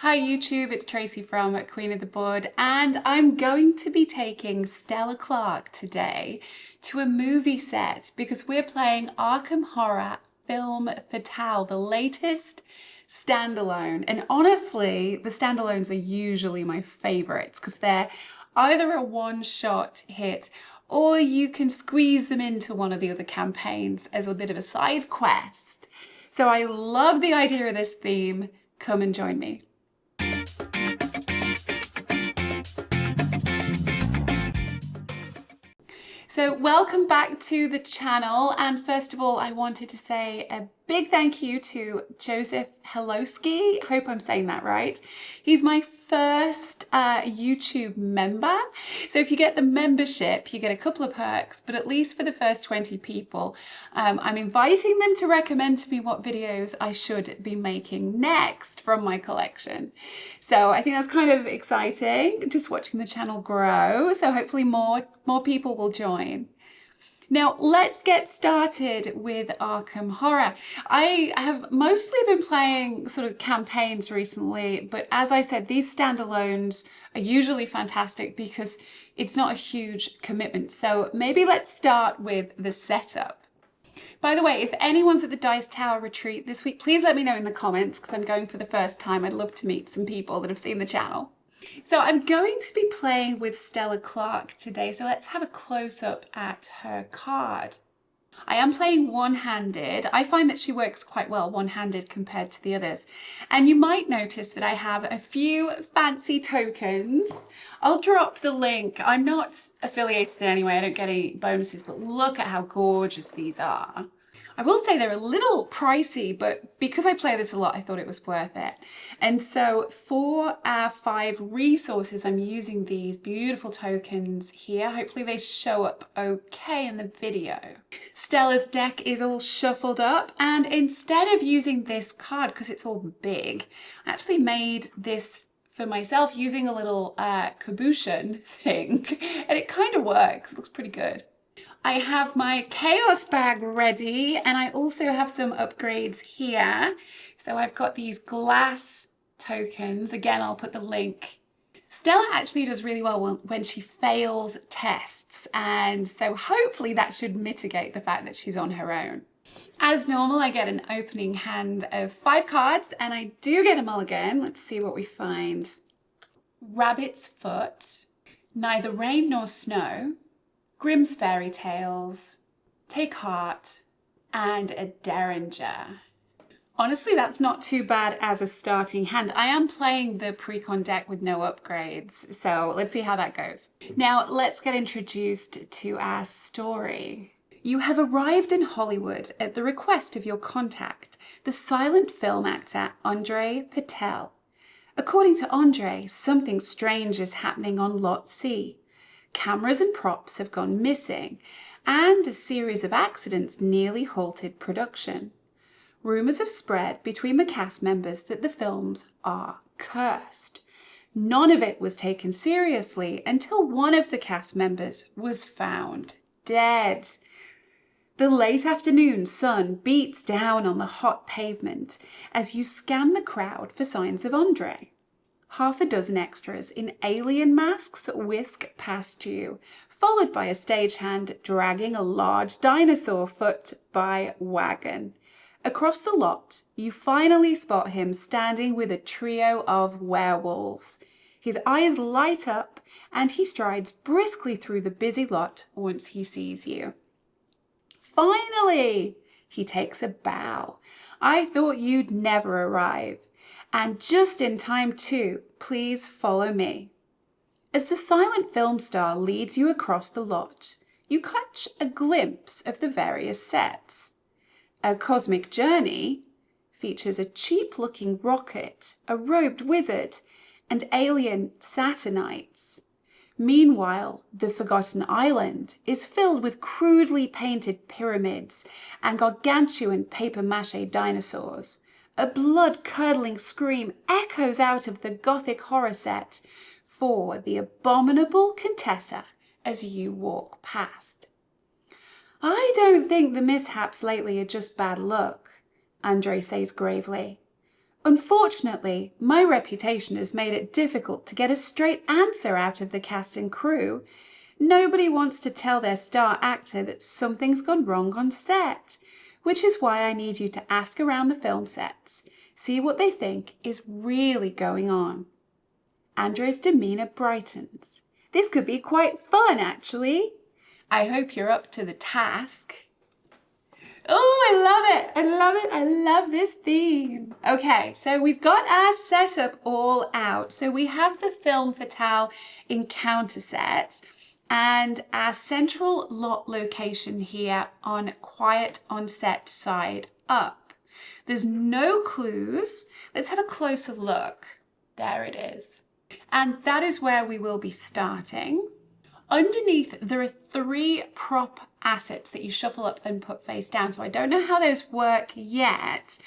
Hi YouTube, it's Tracy from Queen of the Board, and I'm going to be taking Stella Clark today to a movie set because we're playing Arkham Horror film Fatale, the latest standalone. And honestly, the standalones are usually my favorites because they're either a one-shot hit or you can squeeze them into one of the other campaigns as a bit of a side quest. So I love the idea of this theme. Come and join me. So welcome back to the channel, and first of all I wanted to say a big thank you to Joseph Helowski, hope I'm saying that right. He's my first YouTube member, so if you get the membership you get a couple of perks, but at least for the first 20 people I'm inviting them to recommend to me what videos I should be making next from my collection. So I think that's kind of exciting, just watching the channel grow, so hopefully more people will join. Now let's get started with Arkham Horror. I have mostly been playing sort of campaigns recently, but as I said, these standalones are usually fantastic because it's not a huge commitment. So maybe let's start with the setup. By the way, if anyone's at the Dice Tower retreat this week, please let me know in the comments because I'm going for the first time. I'd love to meet some people that have seen the channel. So I'm going to be playing with Stella Clark today, so let's have a close-up at her card. I am playing one-handed. I find that she works quite well one-handed compared to the others. And you might notice that I have a few fancy tokens. I'll drop the link. I'm not affiliated in any way, I don't get any bonuses, but look at how gorgeous these are. I will say they're a little pricey, but because I play this a lot, I thought it was worth it. And so for our 5 resources, I'm using these beautiful tokens here. Hopefully they show up okay in the video. Stella's deck is all shuffled up, and instead of using this card, because it's all big, I actually made this for myself using a little cabochon thing, and it kind of works. It looks pretty good. I have my chaos bag ready, and I also have some upgrades here. So I've got these glass tokens. Again, I'll put the link. Stella actually does really well when she fails tests, and so hopefully that should mitigate the fact that she's on her own. As normal, I get an opening hand of 5 cards, and I do get a mulligan. Let's see what we find. Rabbit's Foot, Neither Rain Nor Snow, Grimm's Fairy Tales, Take Heart, and a Derringer. Honestly, that's not too bad as a starting hand. I am playing the pre-con deck with no upgrades, so let's see how that goes. Now, let's get introduced to our story. You have arrived in Hollywood at the request of your contact, the silent film actor Andre Patel. According to Andre, something strange is happening on Lot C. Cameras and props have gone missing, and a series of accidents nearly halted production. Rumours have spread between the cast members that the films are cursed. None of it was taken seriously until one of the cast members was found dead. The late afternoon sun beats down on the hot pavement as you scan the crowd for signs of Andre. Half a dozen extras in alien masks whisk past you, followed by a stagehand dragging a large dinosaur foot by wagon. Across the lot, you finally spot him standing with a trio of werewolves. His eyes light up and he strides briskly through the busy lot once he sees you. Finally! He takes a bow. I thought you'd never arrive. And just in time too, please follow me. As the silent film star leads you across the lot, you catch a glimpse of the various sets. A Cosmic Journey features a cheap-looking rocket, a robed wizard, and alien Saturnites. Meanwhile, the Forgotten Island is filled with crudely painted pyramids and gargantuan papier-mâché dinosaurs. A blood-curdling scream echoes out of the gothic horror set for the abominable Contessa as you walk past. I don't think the mishaps lately are just bad luck, Andre says gravely. Unfortunately, my reputation has made it difficult to get a straight answer out of the cast and crew. Nobody wants to tell their star actor that something's gone wrong on set, which is why I need you to ask around the film sets, see what they think is really going on. Andre's demeanour brightens. This could be quite fun, actually. I hope you're up to the task. Oh, I love it. I love it. I love this theme. Okay, so we've got our setup all out. So we have the film Fatale encounter set and our central lot location here on quiet on set side up. There's no clues. Let's have a closer look. There it is. And that is where we will be starting. Underneath, there are 3 prop assets that you shuffle up and put face down. So I don't know how those work yet,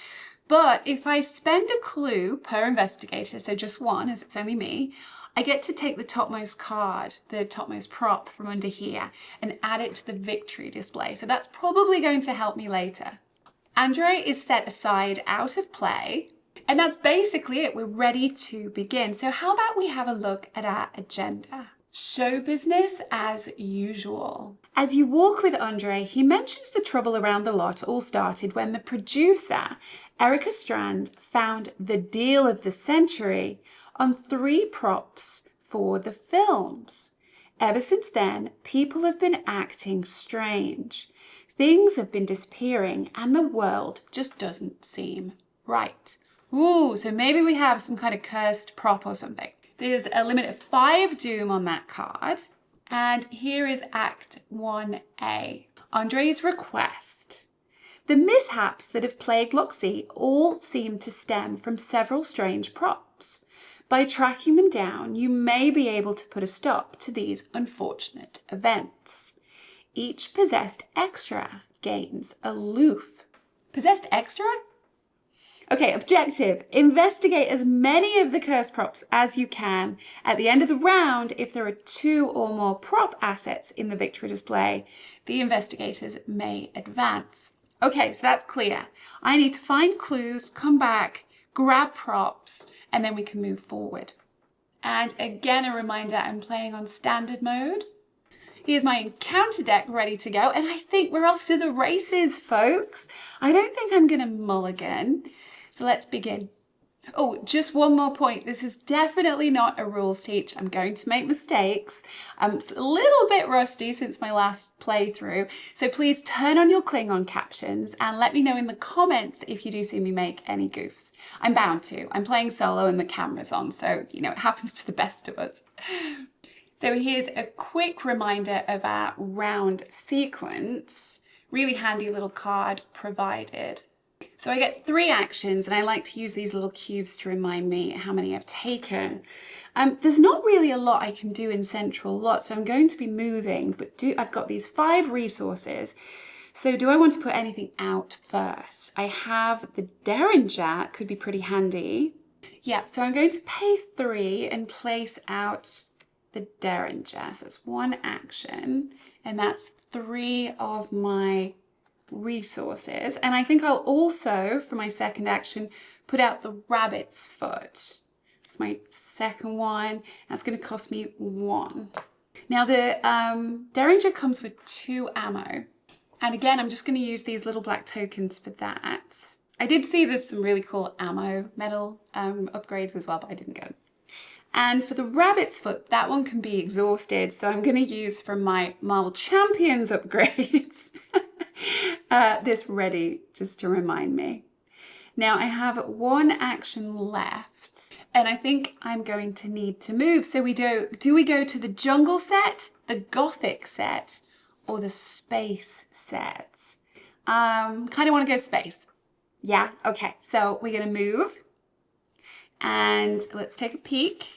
but if I spend a clue per investigator, so just one, as it's only me, I get to take the topmost card, the topmost prop from under here, and add it to the victory display. So that's probably going to help me later. Andre is set aside out of play, and that's basically it. We're ready to begin. So how about we have a look at our agenda? Show business as usual. As you walk with Andre, he mentions the trouble around the lot all started when the producer, Erica Strand, found the deal of the century on 3 props for the films. Ever since then, people have been acting strange. Things have been disappearing and the world just doesn't seem right. Ooh, so maybe we have some kind of cursed prop or something. There's a limit of 5 doom on that card. And here is Act 1A. Andre's request. The mishaps that have plagued Loxie all seem to stem from several strange props. By tracking them down, you may be able to put a stop to these unfortunate events. Each possessed extra gains a loof. Possessed extra? Okay, objective. Investigate as many of the curse props as you can. At the end of the round, if there are 2 or more prop assets in the victory display, the investigators may advance. Okay, so that's clear. I need to find clues, come back, grab props, and then we can move forward. And again, a reminder, I'm playing on standard mode. Here's my encounter deck ready to go, and I think we're off to the races, folks. I don't think I'm gonna mulligan. So let's begin. Oh, just one more point. This is definitely not a rules teach. I'm going to make mistakes. I'm a little bit rusty since my last playthrough. So please turn on your Klingon captions and let me know in the comments if you do see me make any goofs. I'm bound to. I'm playing solo and the camera's on, so you know, it happens to the best of us. So here's a quick reminder of our round sequence. Really handy little card provided. So I get 3 actions, and I like to use these little cubes to remind me how many I've taken. There's not really a lot I can do in central lot, so I'm going to be moving, but I've got these 5 resources. So do I want to put anything out first? I have the Derringer, could be pretty handy. Yeah, so I'm going to pay 3 and place out the Derringer. So it's 1 action, and that's 3 of my resources. And I think I'll also, for my second action, put out the Rabbit's Foot. It's my second one. That's going to cost me 1. Now the Derringer comes with 2 ammo. And again, I'm just going to use these little black tokens for that. I did see there's some really cool ammo medal upgrades as well, but I didn't get them. And for the Rabbit's Foot, that one can be exhausted. So I'm going to use from my Marvel Champions upgrades. This ready just to remind me. Now I have 1 action left and I think I'm going to need to move. So do we go to the jungle set, the gothic set, or the space set? Kind of want to go space. Yeah, okay. So we're going to move and let's take a peek.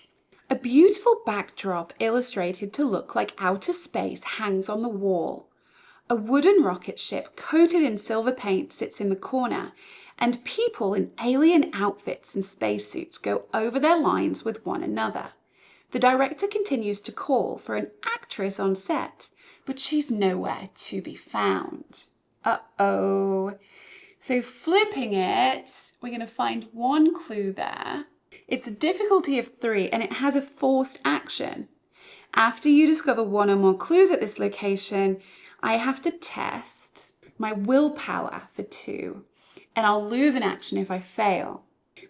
A beautiful backdrop illustrated to look like outer space hangs on the wall. A wooden rocket ship coated in silver paint sits in the corner, and people in alien outfits and spacesuits go over their lines with one another. The director continues to call for an actress on set, but she's nowhere to be found. Uh-oh. So flipping it, we're going to find one clue there. It's a difficulty of 3 and it has a forced action. After you discover one or more clues at this location, I have to test my willpower for 2, and I'll lose an action if I fail.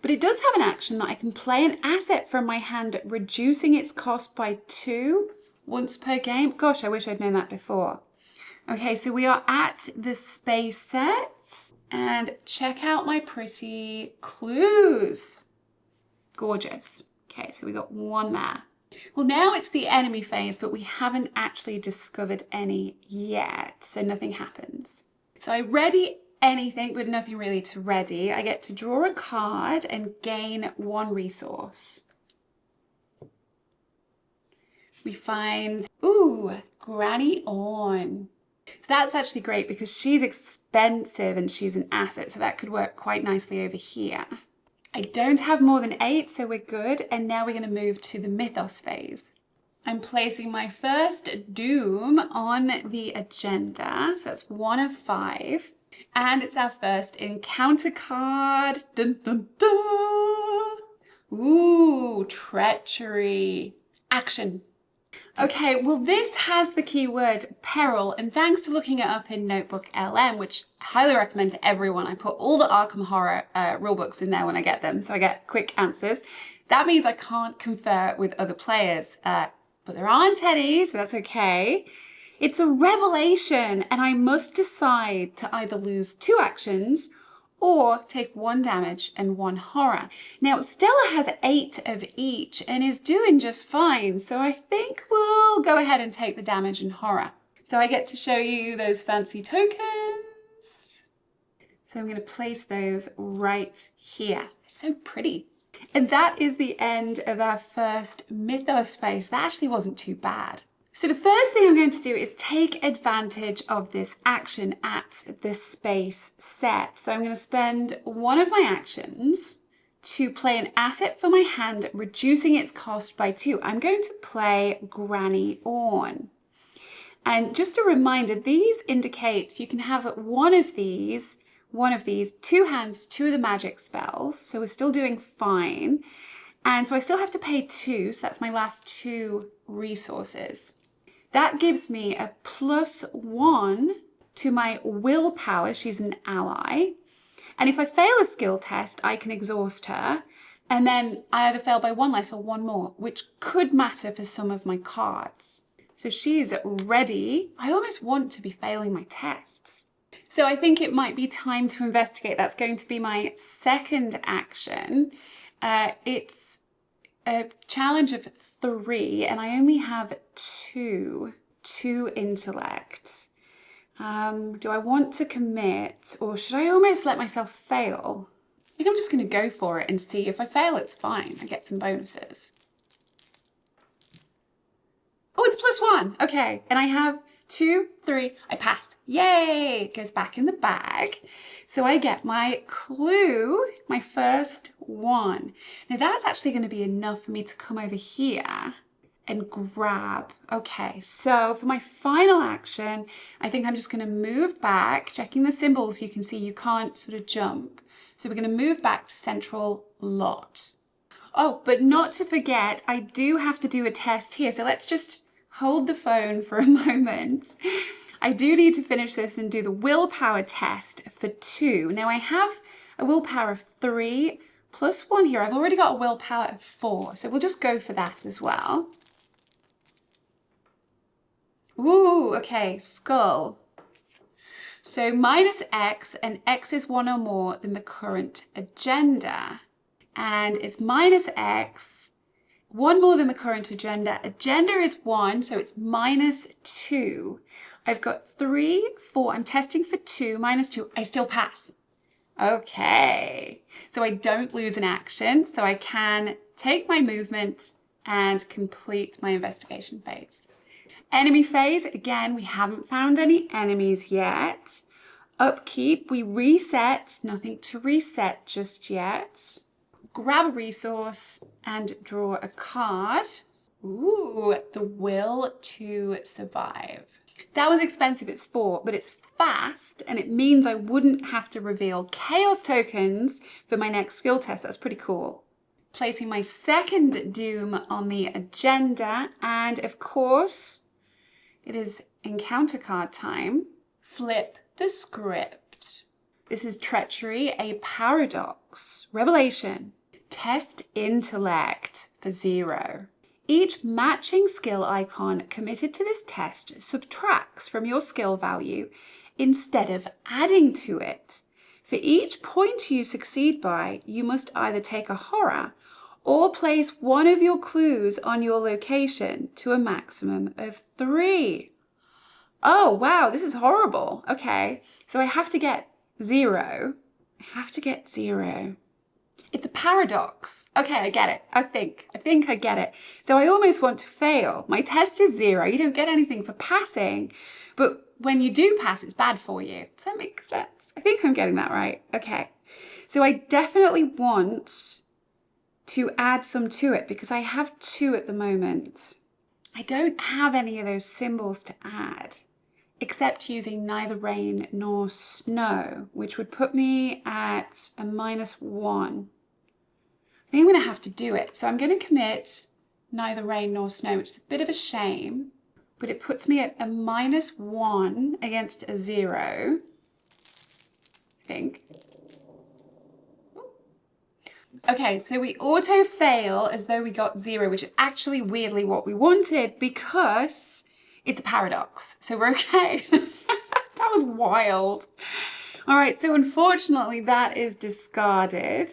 But it does have an action that I can play an asset from my hand, reducing its cost by 2 once per game. Gosh, I wish I'd known that before. Okay, so we are at the space set, and check out my pretty clues. Gorgeous. Okay, so we got one there. Well, now it's the enemy phase, but we haven't actually discovered any yet, so nothing happens. So I ready anything, but nothing really to ready. I get to draw a card and gain 1 resource. We find, ooh, Granny Orn. So that's actually great because she's expensive and she's an asset, so that could work quite nicely over here. I don't have more than 8, so we're good. And now we're going to move to the mythos phase. I'm placing my first doom on the agenda. So that's 1 of 5. And it's our first encounter card. Dun, dun, dun. Ooh, treachery. Action. Okay, well, this has the keyword peril, and thanks to looking it up in Notebook LM, which I highly recommend to everyone. I put all the Arkham Horror rulebooks in there when I get them, so I get quick answers. That means I can't confer with other players, but there aren't any, so that's okay. It's a revelation, and I must decide to either lose 2 actions or take 1 damage and 1 horror. Now, Stella has 8 of each and is doing just fine, so I think we'll go ahead and take the damage and horror. So I get to show you those fancy tokens. So I'm going to place those right here. So pretty. And that is the end of our first mythos phase. That actually wasn't too bad. So the first thing I'm going to do is take advantage of this action at the space set. So I'm going to spend 1 of my actions to play an asset for my hand, reducing its cost by 2. I'm going to play Granny Orn. And just a reminder, these indicate you can have one of these, 2 hands, 2 of the magic spells. So we're still doing fine. And so I still have to pay 2, so that's my last 2 resources. That gives me a +1 to my willpower. She's an ally. And if I fail a skill test, I can exhaust her. And then I either fail by 1 less or 1 more, which could matter for some of my cards. So she's ready. I almost want to be failing my tests. So I think it might be time to investigate. That's going to be my second action. It's a challenge of 3, and I only have 2 intellect. Do I want to commit, or should I almost let myself fail? I think I'm just going to go for it and see. If I fail, it's fine. I get some bonuses. Oh, it's +1. Okay, and I have 2, 3. I pass. Yay! It goes back in the bag. So I get my clue, my first 1. Now that's actually going to be enough for me to come over here and grab. Okay, so for my final action, I think I'm just going to move back, checking the symbols. You can see you can't sort of jump. So we're going to move back to central lot. Oh, but not to forget, I do have to do a test here. So let's just hold the phone for a moment. I do need to finish this and do the willpower test for 2. Now I have a willpower of 3 +1 here. I've already got a willpower of 4, so we'll just go for that as well. Ooh, okay, skull. So -X, and X is 1 or more than the current agenda. And it's -X, 1 more than the current agenda. Agenda is 1, so it's -2. I've got 3, 4. I'm testing for 2, -2. I still pass. Okay. So I don't lose an action, so I can take my movement and complete my investigation phase. Enemy phase, again, we haven't found any enemies yet. Upkeep, we reset, nothing to reset just yet. Grab a resource and draw a card. Ooh, the will to survive. That was expensive, it's 4, but it's fast, and it means I wouldn't have to reveal chaos tokens for my next skill test. That's pretty cool. Placing my second doom on the agenda, and of course, it is encounter card time. Flip the script. This is treachery, a paradox. Revelation. Test intellect for 0. Each matching skill icon committed to this test subtracts from your skill value instead of adding to it. For each point you succeed by, you must either take a horror or place one of your clues on your location to a maximum of 3. Oh, wow, this is horrible. Okay, so I have to get 0. I have to get 0. It's a paradox. Okay, I get it. I think I get it. So I almost want to fail. My test is 0. You don't get anything for passing. But when you do pass, it's bad for you. Does that make sense? I think I'm getting that right. Okay. So I definitely want to add some to it because I have 2 at the moment. I don't have any of those symbols to add, except using neither rain nor snow, which would put me at a -1. I think I'm going to have to do it. So I'm going to commit neither rain nor snow, which is a bit of a shame, but it puts me at a -1 against a 0, I think. Okay, so we auto fail as though we got 0, which is actually weirdly what we wanted because it's a paradox. So we're okay. That was wild. All right, so unfortunately that is discarded.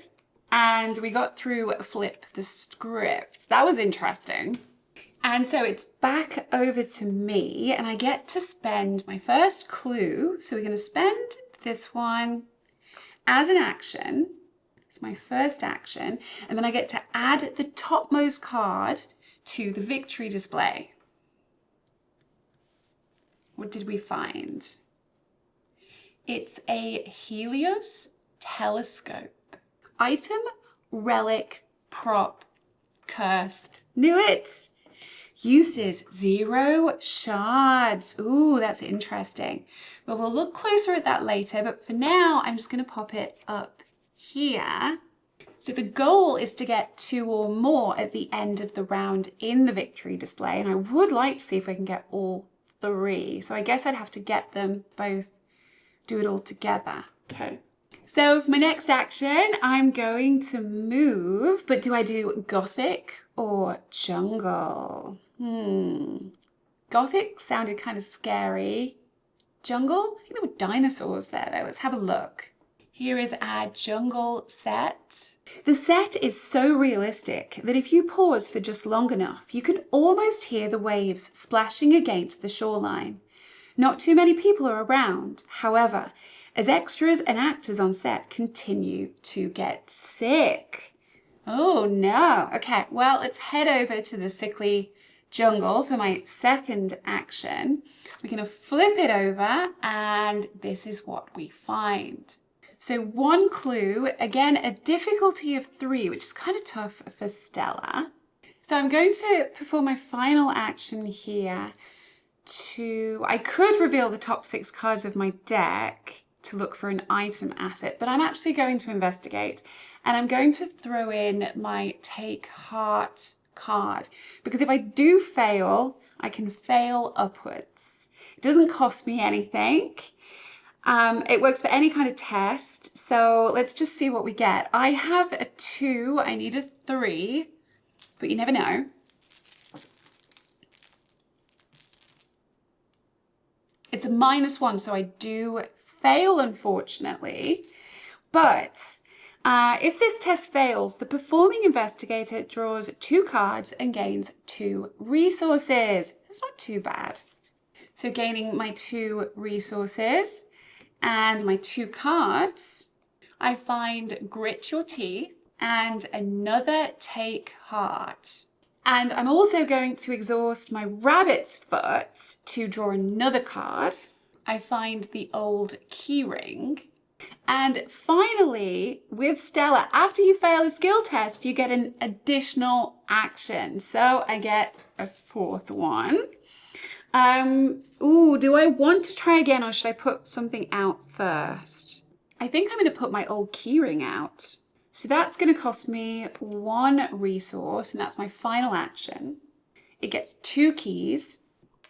And we got through flip the script. That was interesting. And so it's back over to me and I get to spend my first clue. So we're going to spend this one as an action. It's my first action. And then I get to add the topmost card to the victory display. What did we find? It's a Helios telescope. Item, relic, prop, cursed. Knew it! Uses 0 shards. Ooh, that's interesting. But we'll look closer at that later. But for now, I'm just going to pop it up here. So the goal is to get 2 or more at the end of the round in the victory display. And I would like to see if I can get all 3. So I guess I'd have to get them both, do it all together. Okay. So for my next action, I'm going to move, but do I do Gothic or Jungle? Gothic sounded kind of scary. Jungle? I think there were dinosaurs there though. Let's have a look. Here is our jungle set. The set is so realistic that if you pause for just long enough, you can almost hear the waves splashing against the shoreline. Not too many people are around, however, as extras and actors on set continue to get sick. Oh no. Okay, well, let's head over to the sickly jungle for my second action. We're going to flip it over and this is what we find. So 1 clue, again, a difficulty of 3, which is kind of tough for Stella. So I'm going to perform my final action here I could reveal the top 6 cards of my deck to look for an item asset, but I'm actually going to investigate and I'm going to throw in my Take Heart card because if I do fail, I can fail upwards. It doesn't cost me anything. It works for any kind of test. So let's just see what we get. I have a 2, I need a 3, but you never know. It's a -1, so I do fail, unfortunately. But if this test fails, the performing investigator draws 2 cards and gains 2 resources. That's not too bad. So gaining my 2 resources and my 2 cards, I find Grit Your Teeth and another Take Heart. And I'm also going to exhaust my Rabbit's Foot to draw another card. I find the old keyring. And finally, with Stella, after you fail a skill test, you get an additional action. So I get a 4th one. Ooh, do I want to try again or should I put something out first? I think I'm going to put my old keyring out. So that's going to cost me 1 resource, and that's my final action. It gets 2 keys,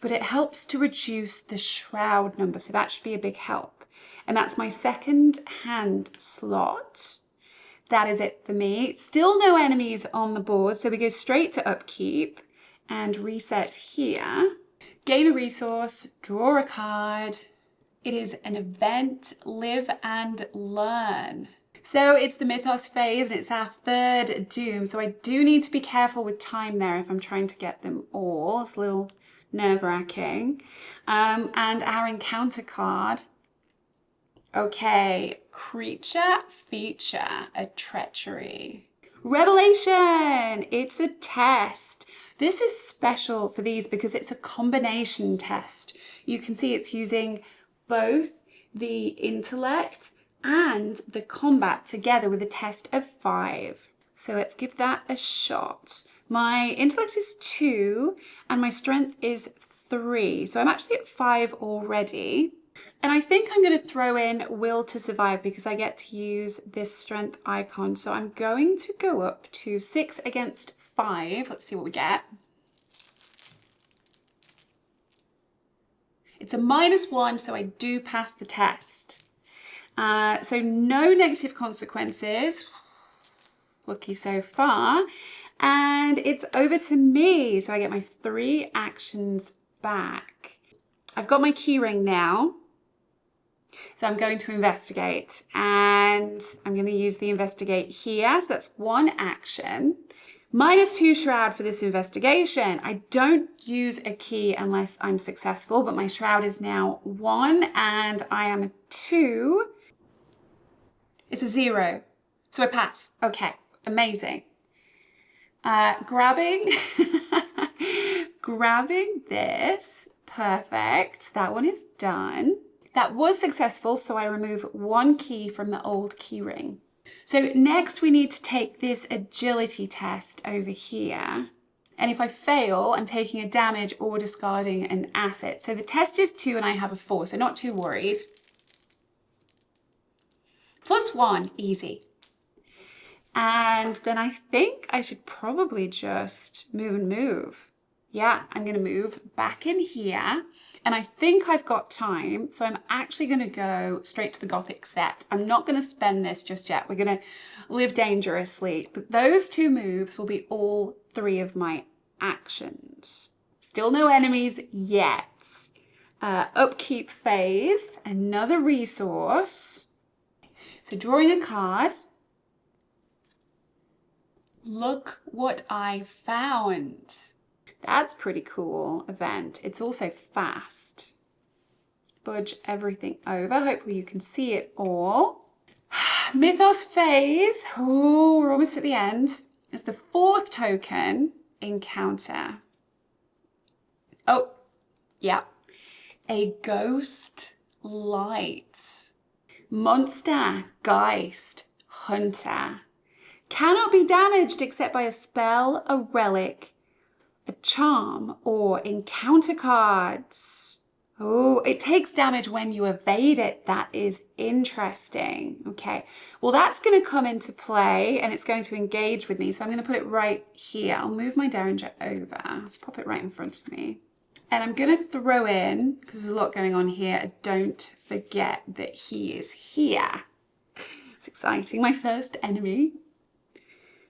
but it helps to reduce the shroud number, so that should be a big help. And that's my second hand slot. That is it for me. Still no enemies on the board, so we go straight to upkeep and reset here. Gain a resource, draw a card. It is an event, live and learn. So it's the Mythos phase and it's our 3rd doom. So I do need to be careful with time there if I'm trying to get them all. It's a little nerve-wracking. And our encounter card. Okay, creature feature, a treachery. Revelation, it's a test. This is special for these because it's a combination test. You can see it's using both the intellect and the combat together with a test of 5. So let's give that a shot. My intellect is 2 and my strength is 3. So I'm actually at 5 already. And I think I'm going to throw in will to survive because I get to use this strength icon. So I'm going to go up to 6 against 5. Let's see what we get. It's a -1, so I do pass the test. So no negative consequences. Lucky so far. And it's over to me. So I get my 3 actions back. I've got my keyring now. So I'm going to investigate and I'm going to use the investigate here. So that's 1 action. -2 shroud for this investigation. I don't use a key unless I'm successful, but my shroud is now 1 and I am a 2. It's a 0. So I pass. Okay, amazing. Grabbing this. Perfect. That one is done. That was successful, so I remove 1 key from the old keyring. So next we need to take this agility test over here. And if I fail, I'm taking a damage or discarding an asset. So the test is 2 and I have a 4, so not too worried. +1, easy. And then I think I should probably just move. Yeah, I'm gonna move back in here. And I think I've got time, so I'm actually gonna go straight to the Gothic set. I'm not gonna spend this just yet. We're gonna live dangerously. But those 2 moves will be all 3 of my actions. Still no enemies yet. Upkeep phase, another resource. So drawing a card. Look what I found. That's pretty cool event. It's also fast. Budge everything over. Hopefully you can see it all. Mythos phase. Oh, we're almost at the end. It's the 4th token, encounter. Oh, yeah. A ghost light. Monster, Geist, Hunter. Cannot be damaged except by a spell, a relic, a charm, or encounter cards. Oh, it takes damage when you evade it. That is interesting. Okay, well that's going to come into play and it's going to engage with me. So I'm going to put it right here. I'll move my Derringer over. Let's pop it right in front of me. And I'm going to throw in, because there's a lot going on here, don't forget that he is here. It's exciting. My first enemy.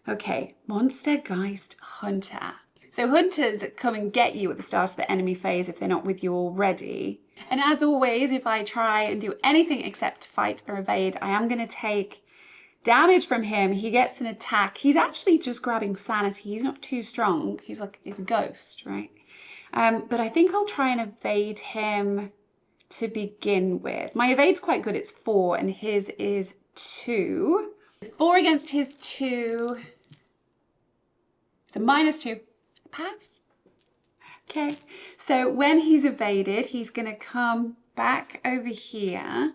Okay, Monster, Geist, Hunter. So hunters come and get you at the start of the enemy phase if they're not with you already. And as always, if I try and do anything except fight or evade, I am going to take damage from him. He gets an attack. He's actually just grabbing sanity. He's not too strong. He's a ghost, right? But I think I'll try and evade him to begin with. My evade's quite good. It's 4 and his is 2. 4 against his 2. It's a -2. Pass. Okay, so when he's evaded, he's going to come back over here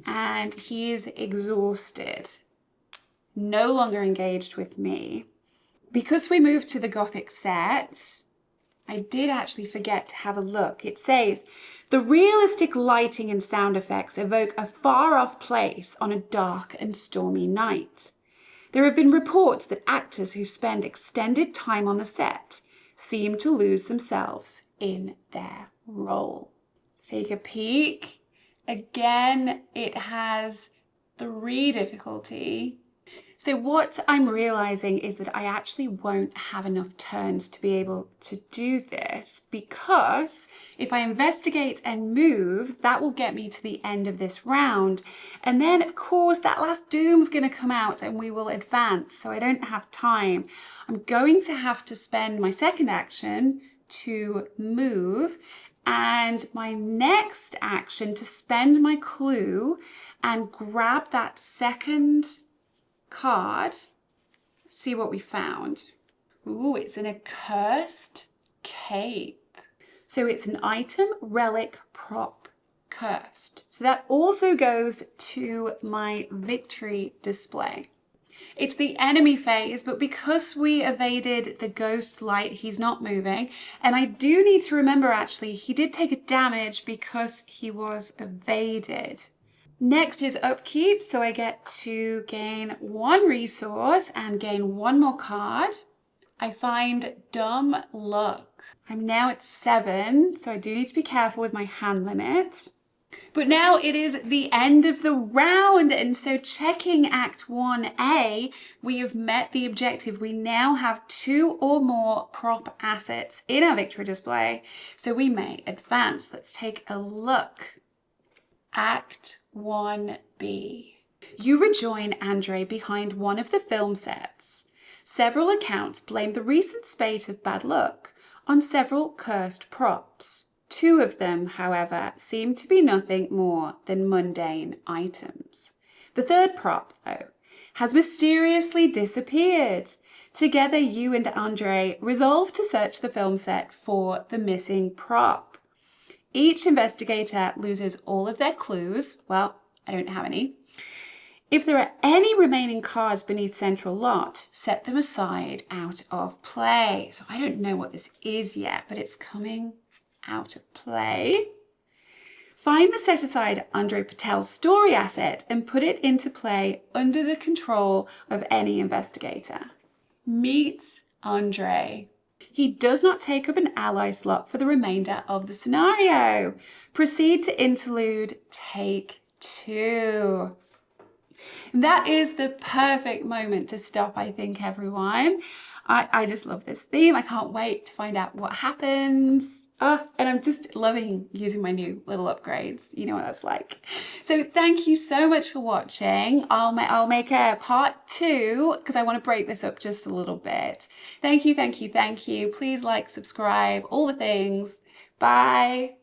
and he is exhausted. No longer engaged with me. Because we moved to the Gothic set, I did actually forget to have a look. It says, the realistic lighting and sound effects evoke a far-off place on a dark and stormy night. There have been reports that actors who spend extended time on the set seem to lose themselves in their role. Let's take a peek. Again, it has 3 difficulty. So what I'm realizing is that I actually won't have enough turns to be able to do this, because if I investigate and move, that will get me to the end of this round. And then of course that last doom's gonna come out and we will advance. So I don't have time. I'm going to have to spend my second action to move and my next action to spend my clue and grab that second card. See what we found. Ooh, it's an accursed cape. So it's an item, relic, prop, cursed. So that also goes to my victory display. It's the enemy phase, but because we evaded the ghost light, he's not moving. And I do need to remember, actually, he did take a damage because he was evaded. Next is upkeep, so I get to gain 1 resource and gain 1 more card. I find dumb luck. I'm now at 7, so I do need to be careful with my hand limit. But now it is the end of the round, and so checking Act 1A, we have met the objective. We now have 2 or more prop assets in our victory display, so we may advance. Let's take a look. Act 1B. You rejoin Andre behind one of the film sets. Several accounts blame the recent spate of bad luck on several cursed props. 2 of them, however, seem to be nothing more than mundane items. The third prop, though, has mysteriously disappeared. Together, you and Andre resolve to search the film set for the missing prop. Each investigator loses all of their clues. Well, I don't have any. If there are any remaining cards beneath central lot, set them aside out of play. So I don't know what this is yet, but it's coming out of play. Find the set aside Andre Patel's story asset and put it into play under the control of any investigator. Meet Andre. He does not take up an ally slot for the remainder of the scenario. Proceed to interlude take 2. That is the perfect moment to stop, I think, everyone. I just love this theme. I can't wait to find out what happens. And I'm just loving using my new little upgrades. You know what that's like. So thank you so much for watching. I'll make a part 2 because I want to break this up just a little bit. Thank you, thank you, thank you. Please like, subscribe, all the things. Bye.